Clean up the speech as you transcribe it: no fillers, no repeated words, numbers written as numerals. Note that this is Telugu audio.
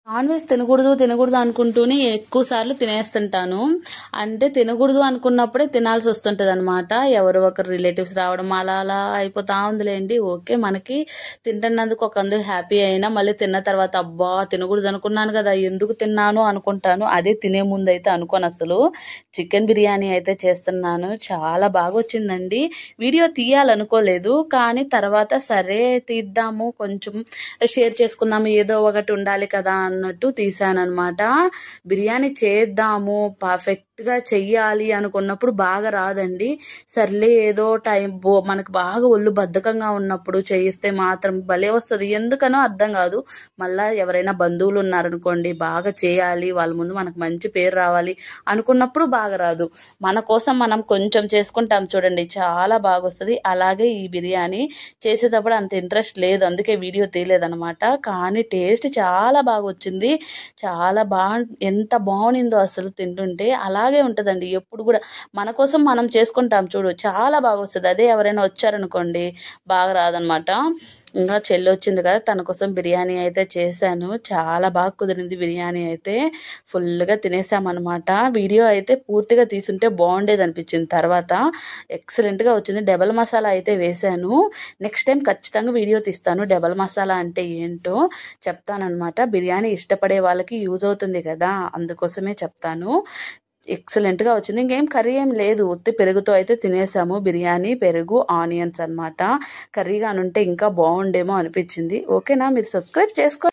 నాన్ వెజ్ తినకూడదు తినకూడదు అనుకుంటూనే ఎక్కువ సార్లు తినేస్తుంటాను. అంటే తినకూడదు అనుకున్నప్పుడే తినాల్సి వస్తుంటది అనమాట. ఎవరో ఒకరు రిలేటివ్స్ రావడం అలా అలా అయిపోతా ఉందిలేండి. ఓకే, మనకి తింటున్నందుకు ఒకందుకు హ్యాపీ అయినా మళ్ళీ తిన్న తర్వాత అబ్బా తినకూడదు అనుకున్నాను కదా ఎందుకు తిన్నాను అనుకుంటాను. అదే తినే ముందు అయితే అనుకోను అసలు. చికెన్ బిర్యానీ అయితే చేస్తున్నాను, చాలా బాగా వచ్చిందండి. వీడియో తీయాలనుకోలేదు కానీ తర్వాత సరే తీద్దాము, కొంచెం షేర్ చేసుకుందాము, ఏదో ఒకటి ఉండాలి కదా అన్నట్టు తీసానన్నమాట. బిర్యానీ చేద్దాము పర్ఫెక్ట్గా చెయ్యాలి అనుకున్నప్పుడు బాగా రాదండి. సర్లే ఏదో మనకు బాగా ఒళ్ళు బద్ధకంగా ఉన్నప్పుడు చేయిస్తే మాత్రం భలే వస్తుంది. ఎందుకనో అర్థం కాదు. మళ్ళా ఎవరైనా బంధువులు ఉన్నారనుకోండి, బాగా చేయాలి వాళ్ళ ముందు మనకు మంచి పేరు రావాలి అనుకున్నప్పుడు బాగా రాదు. మన కోసం మనం కొంచెం చేసుకుంటాం చూడండి, చాలా బాగా వస్తుంది. అలాగే ఈ బిర్యానీ చేసేటప్పుడు అంత ఇంట్రెస్ట్ లేదు, అందుకే వీడియో తీయలేదన్నమాట. కానీ టేస్ట్ చాలా బాగా వచ్చింది. చాలా ఎంత బాగుందో అసలు తింటుంటే అలాగే ఉంటుందండి. ఎప్పుడు కూడా మన కోసం మనం చేసుకుంటాం చూడు, చాలా బాగా వస్తుంది. అదే ఎవరైనా వచ్చారనుకోండి బాగా రాదనమాట. ఇంకా చెల్లి వచ్చింది కదా, తన కోసం బిర్యానీ అయితే చేశాను. చాలా బాగా కుదిరింది బిర్యానీ అయితే. ఫుల్గా తినేసామన్నమాట. వీడియో అయితే పూర్తిగా తీసుంటే బాగుండేది అనిపించింది. తర్వాత ఎక్సలెంట్గా వచ్చింది. డబల్ మసాలా అయితే వేశాను. నెక్స్ట్ టైం ఖచ్చితంగా వీడియో తీస్తాను, డబల్ మసాలా అంటే ఏంటో చెప్తానమాట. బిర్యానీ ఇష్టపడే వాళ్ళకి యూజ్ అవుతుంది కదా, అందుకోసమే చెప్తాను. ఎక్సలెంట్గా వచ్చింది. ఇంకేం కర్రీ ఏం లేదు, ఉత్తి పెరుగుతో అయితే తినేసాము. బిర్యానీ, పెరుగు, ఆనియన్స్ అనమాట. కర్రీగా అనుంటే ఇంకా బాగుండేమో అనిపించింది. ఓకేనా, మీరు సబ్స్క్రైబ్ చేసుకోండి.